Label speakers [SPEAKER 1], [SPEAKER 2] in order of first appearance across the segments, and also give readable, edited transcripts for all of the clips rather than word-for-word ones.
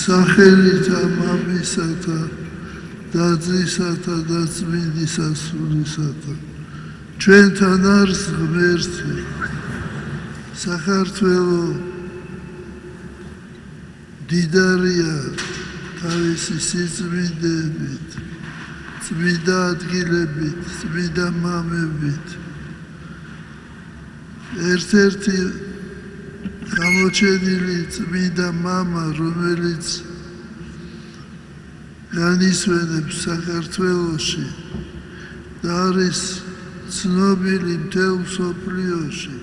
[SPEAKER 1] სახელითა მამისათა დაძისათა და წმინდისა სულისათა ჩვენთან არის ღმერთი საქართველო დიდარია თავისი სიწმინდეებით წმინდა ადგილებით წმინდა მამებით ერთ-ერთი გამოჩენილი წმინდა მამა რომელიც განისვენებს საქართველოში და არის ცნობილი მთელ მსოფლიოში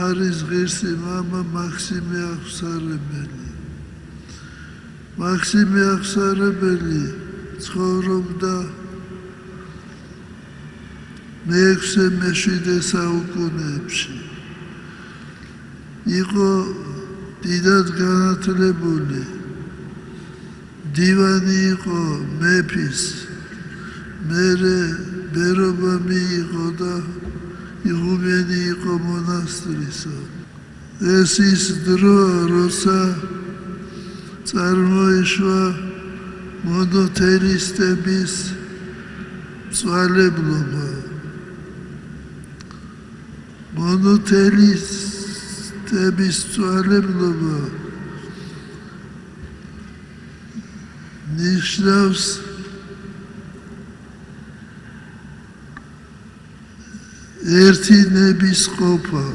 [SPEAKER 1] არის ღირსი მამა მაქსიმე აღსარებელი მაქსიმე აღსარებელი ცხოვრობდა მე-7 საუკუნეებში იყო დიდად განათლებული დივანი იყო მეფის მერე ბერობა მიიღო და იღუმენი იყო მონასტრისა ეს ის დროა როცა წარმოიშვა მონოთეისტების მწვალებლობა მონოთეისტების მწვალებლობა ნიშნავს ერთი ნების ყოფა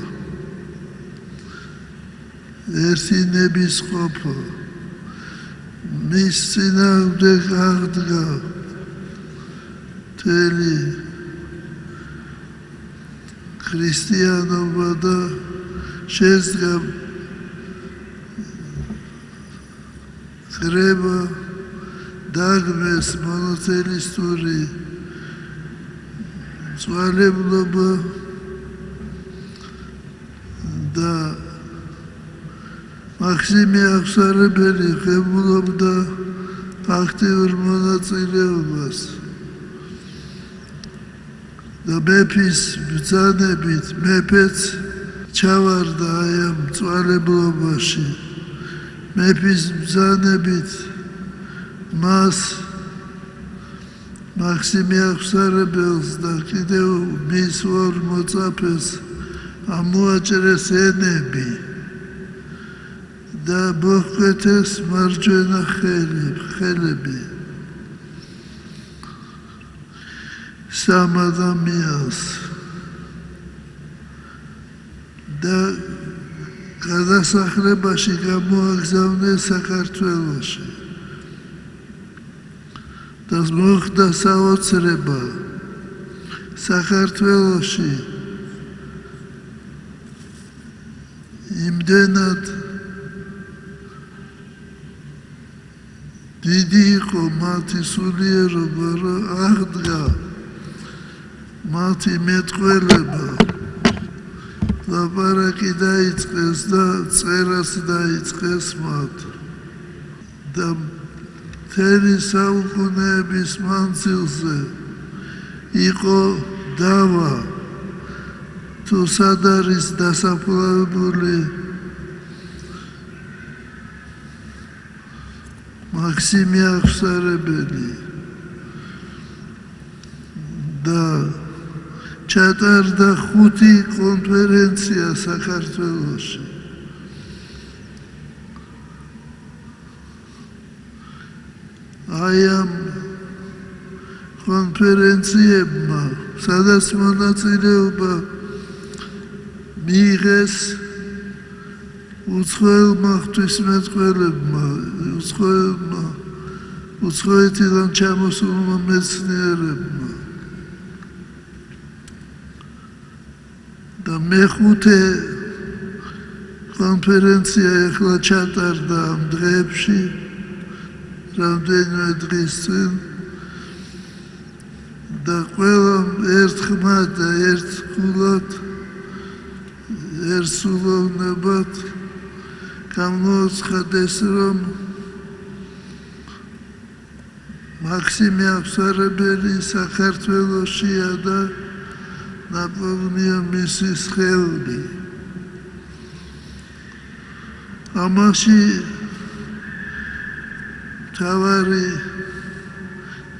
[SPEAKER 1] მის წინააღმდეგ აღდგა მთელი ქრისტიანობა და შეძგა კრება დაგმეს მონოთეისტური მწვალებლობა და მაქსიმე აღსარებელი ღებულობდა აქტიურ მონაწილეობას და მეფის ბრძანებით მეფეც ჩავარდა აი ამ მწვალებლობაში მეფის ბრძანებით მას მაქსიმე აღსარებელს და კიდევ მის ორ მოწაფეს ამოაჭრეს ენები და მოჰკვეთეს მარჯვენა ხელები სამ ადამიანს და გადასახლებაში გამოაგზავნეს საქართველოში და მოხდა საოცრება საქართველოში იმდენად დიდი იყო მათი სულიერობა რომ აღდგა მათი მეტყველება ლაპარაკი დაიწყეს და წერაც დაიწყეს მათ და მთელი საუკუნეების მანძილზე იყო დავა თუ სად არის დასაფლავებული მაქსიმე აღსარებელი და ჩატარდა 5 კონფერენცია საქართველოში აი ამ კონფერენციებმა სადაც მონაწილეობა მიიღეს უცხოელმა ღვთისმეტყველებმა უცხოეთიდან ჩამოსულმა მეცნიერებმა და მეხუთე კონფერენცია ახლა ჩატარდა ამ დღეებში რამდენიმე დღის წინ და ყველამ ერთხმად და ერთგულად ერთსულოვნებად გამოაცხადეს რომ მაქსიმე აღსარებელი საქართველოშია და ნაპოვნია მისის ხელები ამაში მთავარი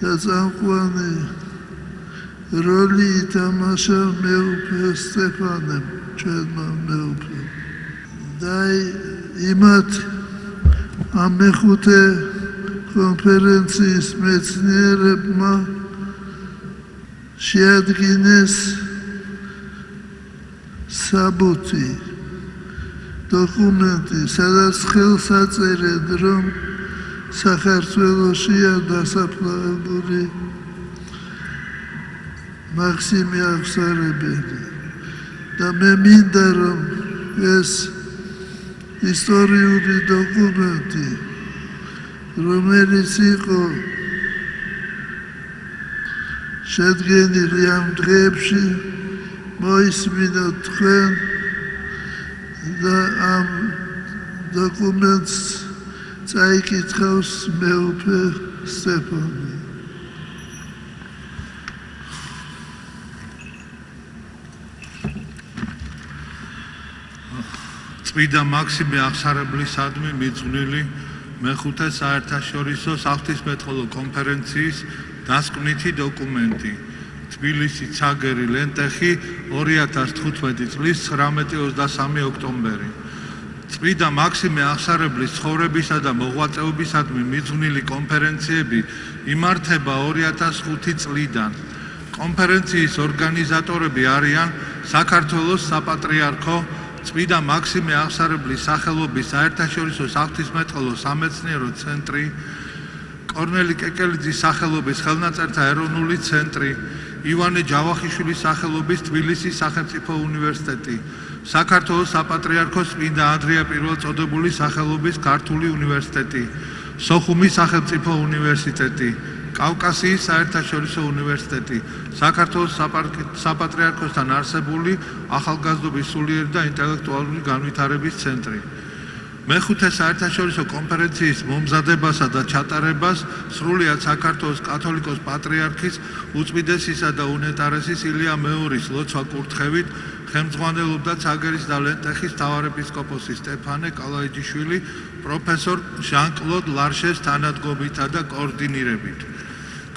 [SPEAKER 1] და წამყვანი როლი ითამაშა მეუფე სტეფანემ, ჩვენმა მეუფემ. და იმათ ამ მეხუთე კონფერენციის მეცნიერებმა შეადგინეს საბუთი დოკუმენტი, სადაც ხელს აწერენ, რომ საქართველოშია დასაფლავებული მაქსიმე აღსარებელი. და მე მინდა, რომ ეს ისტორიული დოკუმენტი, რომელიც იყო შედგენილი ამ დღეებში, მოისმინოთ თქვენ და ამ დოკუმენტს წაიკითხავს მეუფე სტეფანე.
[SPEAKER 2] წმინდა მაქსიმე აღსარებლისადმი მიძღვნილი მეხუთე საერთაშორისო საღვთისმეტყველო კონფერენციის დასკვნითი დოკუმენტი. თბილისი, ცაგერი, ლენტეხი 2015 წლის 19-23 ოქტომბერი. წმინდა მაქსიმე აღსარებლის ცხოვრებისა და მოღვაწეობისადმი მიძღვნილი კონფერენციები იმართება 2005 წლიდან. კონფერენციის ორგანიზატორები არიან საქართველოს საპატრიარქო წმინდა მაქსიმე აღსარებლის სახელობის საერთაშორისო საღვთისმეტყველო სამეცნიერო ცენტრი, კორნელი კეკელიძის სახელობის ხელნაწერთა ეროვნული ცენტრი, ივანე ჯავახიშვილის სახელობის თბილისის სახელმწიფო უნივერსიტეტი, საქართველოს საპატრიარქოს წმინდა ანდრია პირველწოდებულის სახელობის ქართული უნივერსიტეტი, სოხუმის სახელმწიფო უნივერსიტეტი, კავკასიის საერთაშორისო უნივერსიტეტი, საქართველოს საპატრიარქოსთან არსებული ახალგაზრდობის სულიერი და ინტელექტუალური განვითარების ცენტრი. მეხუთე საერთაშორისო კონფერენციის მომზადებასა და ჩატარებას სრულიად საქართველოს კათოლიკოს პატრიარქის უწმიდესისა და უნეტარესის ილია მეორის ლოცვა კურთხევით ხელმძღვანელობდა ცაგერის და ლენტეხის მთავარეპისკოპოსი სტეფანე კალაიჯიშვილი პროფესორ ჟან-კლოდ ლარშეს თანადგომითა და კოორდინირებით.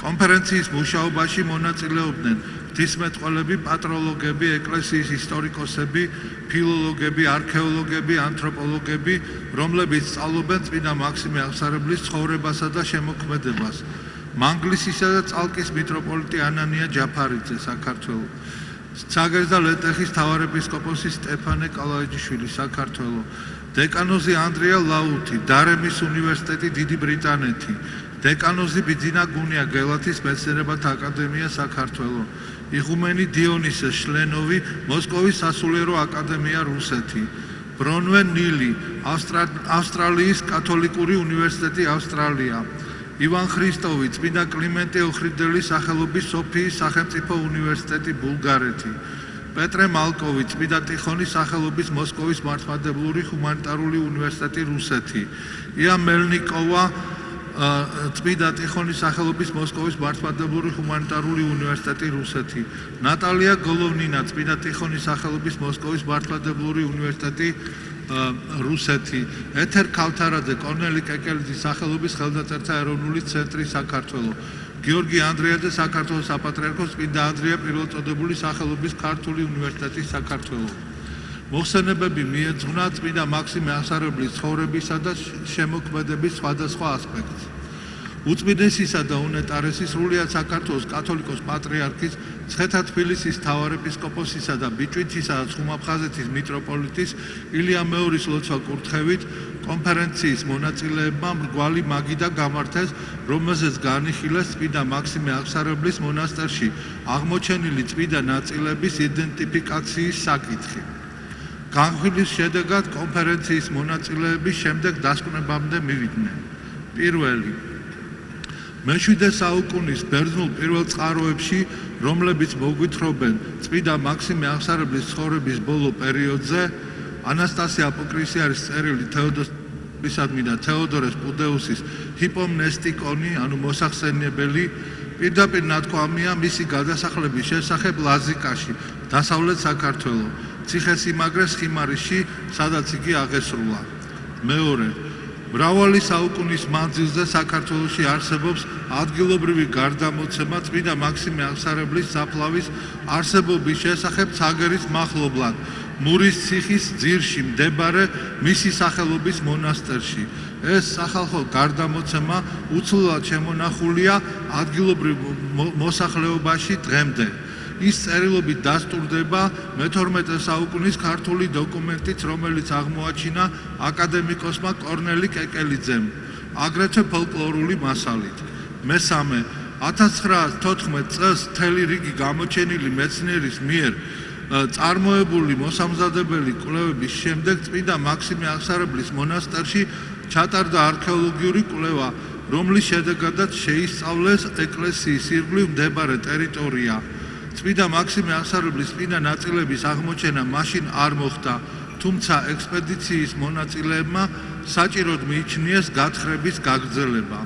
[SPEAKER 2] კონფერენციის მუშაობაში მონაწილეობდნენ ღვთისმეტყველები, პატროლოგები, ეკლესიის ისტორიკოსები, ფილოლოგები, არქეოლოგები, ანთროპოლოგები, რომლებიც სწავლობენ წმინდა მაქსიმე აღსარებლის ცხოვრებასა და შემოქმედებას. მანგლისისა და წალკის მიტროპოლიტი ანანია ჯაფარიძე საქართველოს, ცაგერის და ლენტეხის მთავარეპისკოპოსი სტეფანე კალაიჯიშვილი საქართველოს, დეკანოზი ანდრია ლაუთი, დარემის უნივერსიტეტი დიდი ბრიტანეთი, დეკანოზი ბიძინა გუნია გელათის მეცნიერებათა აკადემია საქართველოს, იღუმენი დიონისე შლენოვი მოსკოვის სასულიერო აკადემია რუსეთი, ბრონვენ ნილი ავსტრალიის კათოლიკური უნივერსიტეტი ავსტრალია, ივან ხრისტოვი წმინდა კლიმენტე ოხრიდელის სახელობის სოფიის სახელმწიფო უნივერსიტეტი ბულგარეთი, პეტრე მალკოვი წმინდა ტიხონის სახელობის მოსკოვის მართლმადიდებლური ჰუმანიტარული უნივერსიტეტი რუსეთი, ია მელნიკოვა წმინდა ტიხონის სახელობის მოსკოვის მართლმადიდებლური ჰუმანიტარული უნივერსიტეტი რუსეთი, ნატალია გოლოვნინა წმინდა ტიხონის სახელობის მოსკოვის მართლმადიდებლური უნივერსიტეტი რუსეთი, ეთერ ქავთარაძე კორნელი კეკელიძის სახელობის ხელნაწერთა ეროვნული ცენტრი საქართველოს, გიორგი ანდრიაძე საქართველოს საპატრიარქოს წმინდა ანდრია პირველწოდებულის სახელობის ქართული უნივერსიტეტი საქართველოს. მოხსენებები მიეძღვნა წმინდა მაქსიმე აღსარებლის ცხოვრებისა და შემოქმედების სხვადასხვა ასპექტს. უწმიდესისა და უნეტარესის სრულიად საქართველოს კათოლიკოს პატრიარქის მცხეთა-თბილისის მთავარეპისკოპოსისა და ბიჭვინთისა და ცხუმაფხაზეთის მიტროპოლიტის ილია მეორის ლოცვა კურთხევით კონფერენციის მონაწილეებმა მრგვალი მაგიდა გამართეს, რომელზეც განიხილეს წმინდა მაქსიმე აღსარებლის მონასტერში აღმოჩენილი წმინდა ნაწილების იდენტიფიკაციის საკითხი. განხილვის შედეგად კონფერენციის მონაწილეები შემდეგ დასკვნებამდე მივიდნენ. პირველი, მე-7 საუკუნის ბერძნულ პირველ წყაროებში, რომლებიც მოგვითხრობენ წმინდა მაქსიმე აღსარებლის ცხოვრების ბოლო პერიოდზე, ანასტასია აპოკრისიარის წერილი თეოდოსისადმი და თეოდორეს პუდეუსის ჰიპომნესტიკონი, ანუ მოსახსენებელი, პირდაპირ ნათქვამია მისი გადასახლების შესახებ ლაზიკაში, დასავლეთ საქართველოს, ციხესიმაგრეს ხიმარისში, სადაც იგი აღესრულა. მეორე, მრავალი საუკუნის მანძილზე საქართველოში არსებობს ადგილობრივი გარდამოცემა წმინდა მაქსიმე აღსარებლის საფლავის არსებობის შესახებ ცაგერის მახლობლად მურის ციხის ძირში მდებარე მისი სახელობის მონასტერში. ეს სახალხო გარდამოცემა უცვლელად შემონახულია ადგილობრივ მოსახლეობაში დღემდე. ის წერილობით დასტურდება მე-12 საუკუნის ქართული დოკუმენტით, რომელიც აღმოაჩინა აკადემიკოსმა კორნელი კეკელიძემ, აგრეთვე ფოლკლორული მასალით. მესამე, 1914 წელს მთელი რიგი გამოჩენილი მეცნიერის მიერ წარმოებული მოსამზადებელი კვლევების შემდეგ წმინდა მაქსიმე აღსარებლის მონასტერში ჩატარდა არქეოლოგიური კვლევა, რომლის შედეგადაც შეისწავლეს ეკლესიის ირგვლივ მდებარე ტერიტორია. წმინდა მაქსიმე აღსარებლის წმინდა ნაწილების აღმოჩენა მაშინ არ მოხდა, თუმცა ექსპედიციის მონაწილეებმა საჭიროდ მიიჩნიეს გათხრების გაგრძელება.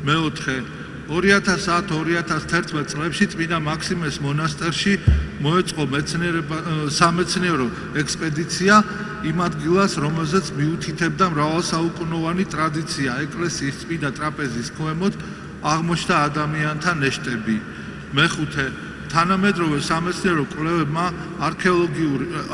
[SPEAKER 2] მეოთხე, 2010-2011 წლებში წმინდა მაქსიმეს მონასტერში მოეწყო სამეცნიერო ექსპედიცია იმ ადგილას, რომელზეც მიუთითებდა მრავალსაუკუნოვანი ტრადიცია ეკლესიის წმინდა ტრაპეზის ქვემოთ აღმოჩნდა ადამიანთა ნეშტები. მეხუთე, თანამედროვე სამეცნიერო კვლევებმა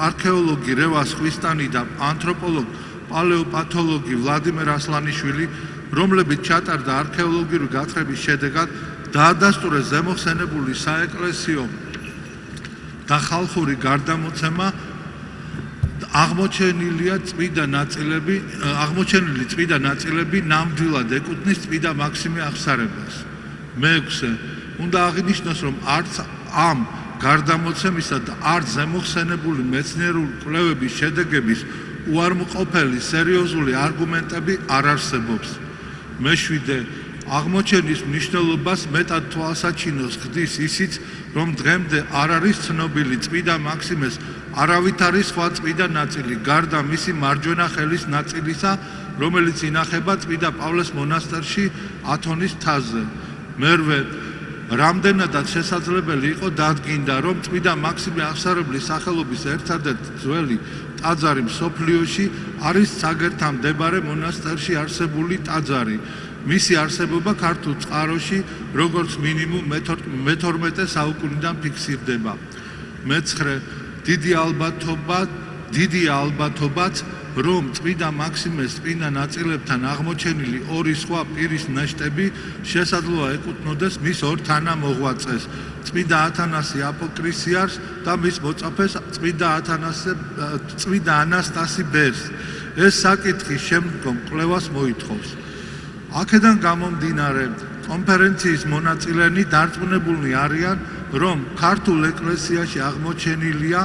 [SPEAKER 2] არქეოლოგი რევას ხვისტანი და ანთროპოლოგ პალეოპათოლოგი ვლადიმერ ასლანიშვილი, რომლებიც ჩატარდა არქეოლოგიური გათხრების შედეგად დაადასტურეს ზემოხსენებული საეკლესიო და ხალხური გარდამოცემა, აღმოჩენილი წმინდა ნაწილები ნამდვილად ეკუთვნის წმინდა მაქსიმე აღსარებას. მეექვსე, უნდა აღინიშნოს, რომ არც ამ გარდამოცემისა და არც ზემოხსენებული მეცნიერული კვლევების შედეგების უარმოყოფელი სერიოზული არგუმენტები არ არსებობს. მეშვიდე, აღმოჩენის მნიშვნელობას მეტად თვალსაჩინოს ხდის ისიც, რომ დღემდე არ არის ცნობილი წმინდა მაქსიმეს არავითარი სხვა წმინდა ნაწილი, გარდა მისი მარჯვენა ხელის ნაწილისა, რომელიც ინახება წმინდა პავლეს მონასტერში ათონის მთაზე. მერვე, რამდენადაც შესაძლებელი იყო დადგინდა, რომ წმინდა მაქსიმე აღსარებლის სახელობის ერთადერთი ძველი ტაძარი მსოფლიოში არის ცაგერთან მდებარე მონასტერში არსებული ტაძარი. მისი არსებობა ქართულ წყაროში როგორც მინიმუმ მე-12 საუკუნიდან ფიქსირდება. მეცხრე, დიდი ალბათობაც, რომ წმინდა მაქსიმეს წმინდა ნაწილებთან აღმოჩენილი ორი სხვა პირის ნეშტები შესაძლოა ეკუთვნოდეს მის ორ თანამოღვაწეს, წმინდა ათანასე აპოკრისიარს და მის მოწაფეს წმინდა ანასტასი ბერს. ეს საკითხი შემდგომ კვლევას მოითხოვს. აქედან გამომდინარე, კონფერენციის მონაწილენი დარწმუნებულნი არიან, რომ ქართულ ეკლესიაში აღმოჩენილია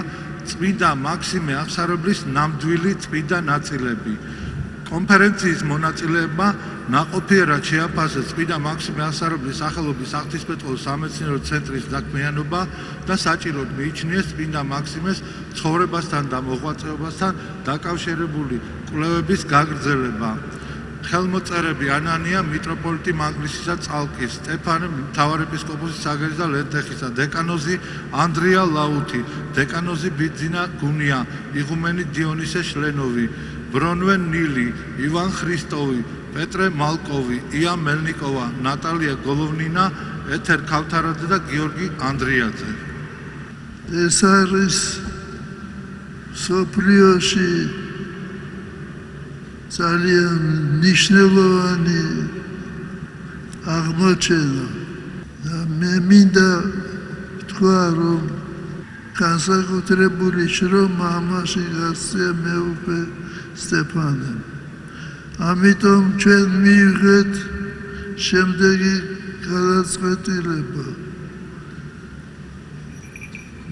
[SPEAKER 2] წმინდა მაქსიმე აღსარებლის ნამდვილი წმინდა ნაწილები. კონფერენციის მონაწილეებმა ნაყოფიერად შეაფასეს წმინდა მაქსიმე აღსარებლის სახელობის ღვთისმეტყველო სამეცნიერო ცენტრის საქმიანობა და საჭიროდ მიიჩნიეს წმინდა მაქსიმეს ცხოვრებასთან და მოღვაწეობასთან დაკავშირებული კვლევების გაგრძელება. ხელმოწერები ანანია მიტროპოლიტი მანგლისისა წალკის, სტეფანე მთავარეპისკოპოსი საგერის და ლენტეხისა, დეკანოზი ანდრია ლაუთი, დეკანოზი ბიძინა გუნია, იღუმენი დიონისე შლენოვი, ბრონვენ ნილი, ივან ხრისტოვი, პეტრე მალკოვი, ია მელნიკოვა, ნატალია გოლოვნინა, ეთერ ქავთარაძე და გიორგი ანდრიაძე.
[SPEAKER 1] ეს არის მსოფლიოში ძალიან მნიშვნელოვანი აღმოჩენა და მე მინდა ვთქვა, რომ განსაკუთრებული შრომა ამაში გასცია მეუფე სტეფანემ. ამიტომ ჩვენ მივიღეთ შემდეგი გადაწყვეტილება.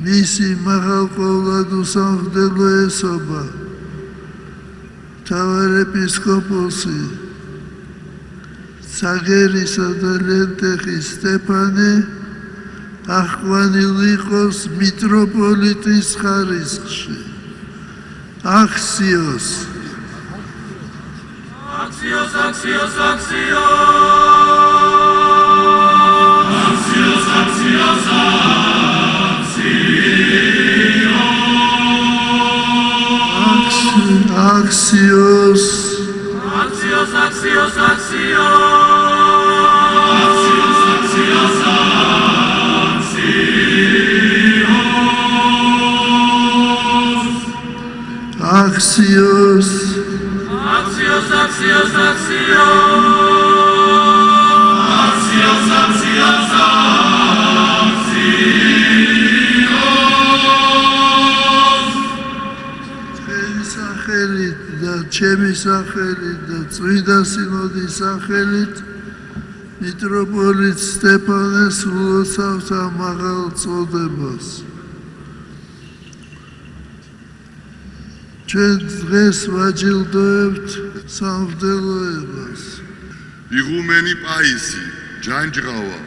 [SPEAKER 1] მისი მაღალყოვლად უსამხდელო ესობა მთავარეპისკოპოსი საგერისა და ლენტეხის სტეფანე აღყვანილი იყოს მიტროპოლიტის ხარისხში. აქციოს!
[SPEAKER 3] აქციოს, აქციოს, აქციოს! აქციოს, აქციოს,
[SPEAKER 1] აქციოს!
[SPEAKER 3] აქციოს,
[SPEAKER 1] Axios.
[SPEAKER 3] Axios, Axios, Axios. Axios, Axios, Axios.
[SPEAKER 1] Teri sachelit da chemi sachelit da Tzvida Sinodis sachelit Mitropolit Stepanes ულოცავს ამ მაღალ წოდებას. ჩვენ დღეს ვაჯილდოებთ სამღვდელოებას.
[SPEAKER 4] იღუმენი პაისი, ჯანჯღავა,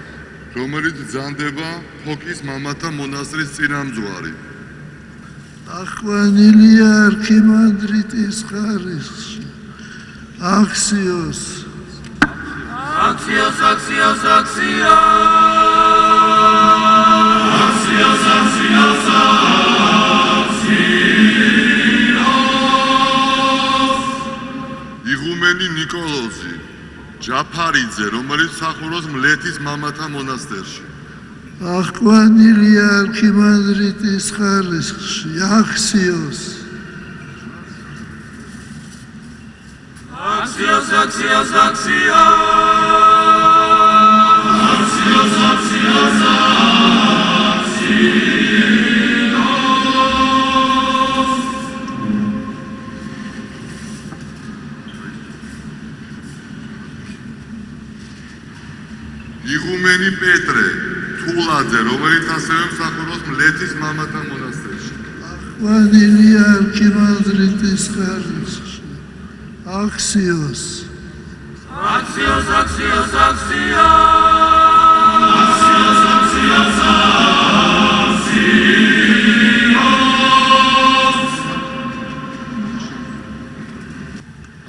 [SPEAKER 4] რომელიც ძანდება ფოკის მამათა მონასტრის წინამძღვარი.
[SPEAKER 1] ახვანილია არქიმანდრიტის ხარისხში. Axios.
[SPEAKER 3] Axios, Axios, Axios. Axios, Axios, Axios.
[SPEAKER 4] იღუმენი ნიკოლოზი, ჯაფარიძე, რომელიც მსახურობს მლეთის მამათა მონასტერში.
[SPEAKER 1] ახვანილია არქიმანდრიტის ხარისხში. Axios.
[SPEAKER 3] Axios, Axios, Axios. Axios, Axios, Axios.
[SPEAKER 4] იღუმენი პეტრე, თულაძე, რომელიც ასევე მსახურობს მლეთის მამათა მონასტერში.
[SPEAKER 1] ახვანილია არქიმანდრიტის ხარისხში. Axios.
[SPEAKER 3] Axios, Axios, Axios. Axios, Axios, Axios.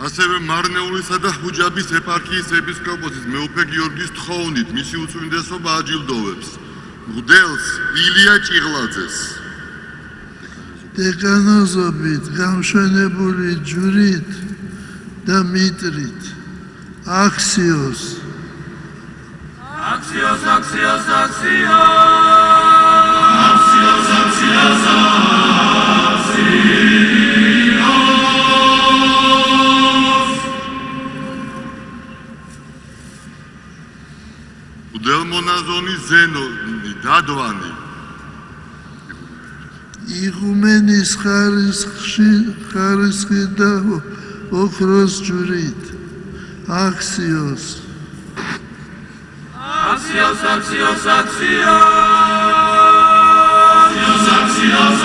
[SPEAKER 4] ასევე მარნეულისა და ჰუჯაბის ეპარქიის ეპისკოპოსის მეუფე გიორგის თხოვნით მისი უწმინდესობა აჯილდოვებს მღვდელს ილია ჭიღლაძეს.
[SPEAKER 1] დეკანოზობით გამშვენებული ჯვრით და მიტრით. Axios.
[SPEAKER 3] Axios, Axios, Axios. Axios, Axios, Axios.
[SPEAKER 4] მღვდელმონაზონი ზენონი დადვანი
[SPEAKER 1] იღუმენის ხარისხი და ოქროს ჯვრით. Axios.
[SPEAKER 3] Axios, Axios, Axios. Axios, Axios,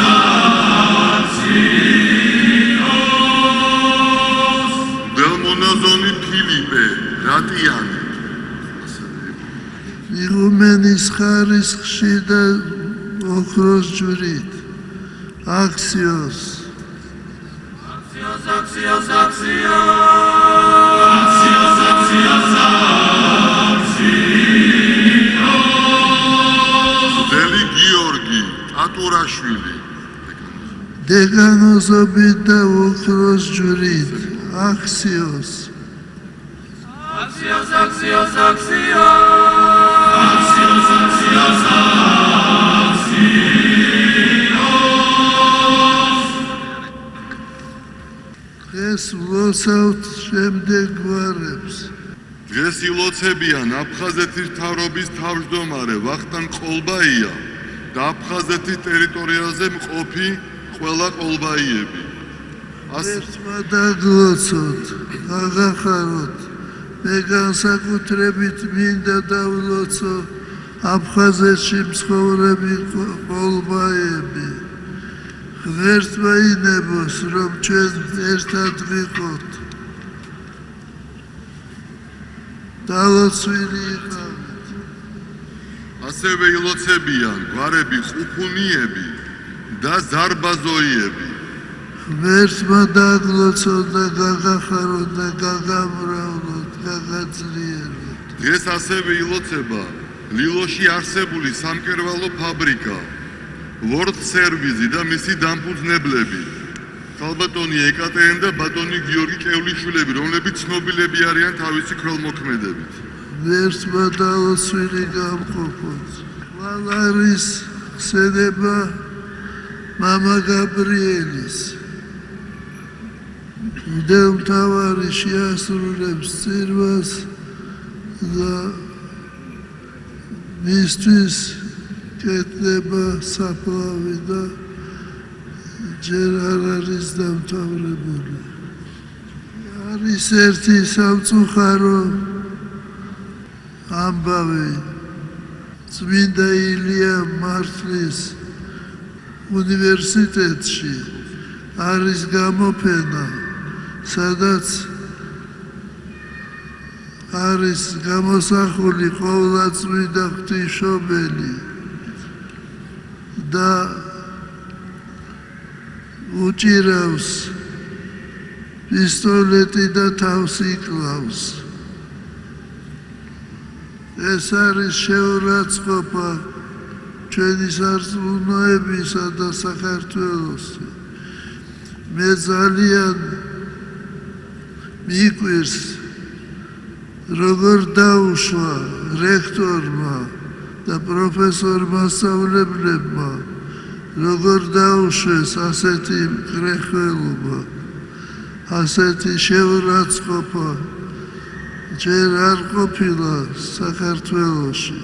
[SPEAKER 3] Axios.
[SPEAKER 4] მღვდელმონაზონი ფილიპე რატიანი
[SPEAKER 1] იღუმენის ხარისხში და ოქროს ჯვრით. Axios.
[SPEAKER 3] Axios, Axios, Axios. Axios, Axios, Axios.
[SPEAKER 4] მღვდელი გიორგი ტატურაშვილი
[SPEAKER 1] დეკანოზობით და ოქროს ჯვრით. Axios.
[SPEAKER 3] Axios, Axios, Axios. Axios, Axios, Axios.
[SPEAKER 1] დღეს ვლოცავთ შემდეგ გვარებს.
[SPEAKER 4] დღეს ილოცებიან აფხაზეთის მთავრობის თავმჯდომარე ვახტანგ ყოლბაია და აფხაზეთის ტერიტორიაზე მყოფი ყველა ყოლბაიები.
[SPEAKER 1] ერთმა დაგლოცოთ, გაგახაროთ. მე განსაკუთრებით მინდა დავლოცო აფხაზეთში მცხოვრები ყოლბაიები. ღმერთმა ინებოს, რომ ჩვენ ერთად ვიყოთ. დალოცვილი იყავით.
[SPEAKER 4] ასევე ილოცებიან გვარები ყუფუნიები და ზარბაზოიები.
[SPEAKER 1] ღმერთმა დაგლოცოთ და გაგახაროთ და გაგამრავლოთ, გაგაძლიეროთ.
[SPEAKER 4] დღეს ასევე ილოცება ლილოში არსებული სამკერვალო ფაბრიკა, World Service და მისი დამფუძნებლები. ხალბატონი ეკატერინე და ბატონი გიორგი კევლიშვილები, რომლებიც ცნობილები არიან თავისი ქველმოქმედებით.
[SPEAKER 1] ღმერთმა დალოცვილი გამყოფოთ. ხვალარის ხსენება მამა გაბრიელის. მდელმთავარი შეასრულებს წირვას და მისთვის კეთდება საფლავი და ჯერ არ არის დამთავრებული. არის ერთი სამწუხარო ამბავი წმინდა ილია მართლის უნივერსიტეტში არის გამოფენა, სადაც არის გამოსახული ყოვლადწმიდა ღვთისმშობელი და უჭირავს პისტოლეტი და თავს იკლავს. ეს არის შეურაცხყოფა ჩვენი სარწმუნოებისა და საქართველოსი. მე ძალიან მიკვირს როგორ დაუშვა რექტორმა და პროფესორმა სწავლებლებმა, როგორ დაუშვეს ასეთი მკრეხველობა, ასეთი შეურაცხყოფა ჯერ არ ყოფილა საქართველოში.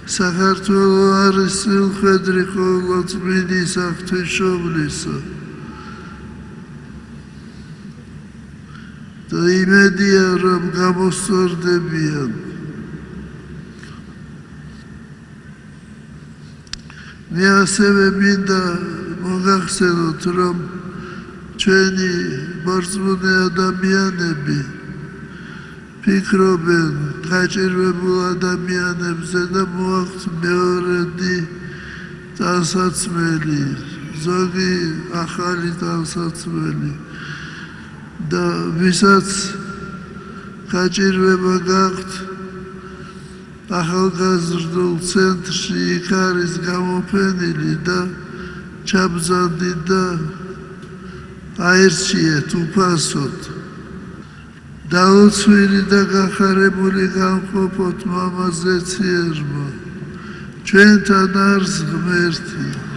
[SPEAKER 1] საქართველო არის წილხვედრი ყოვლადწმინდისა ღვთისმშობლისა და იმედია რომ გამოსწორდებიან. მე ასევე მინდა მოგახსენოთ რომ ჩვენი მორწმუნე ადამიანები ფიქრობენ გაჭირვებულ ადამიანებზე და მოაქვთ მეორედი ტანსაცმელი, ზოგი ახალი ტანსაცმელი და ვისაც გაჭირვება გაქვთ ახალგაზრდულ ცენტრში იქ არის გამოფენილი და ჩაბრძანდით და აერჩიეთ უფასოდ. დაუცვილი და გახარებული გამყოფოთ მამაზეციერმა, ჩვენთან არის ღმერთი.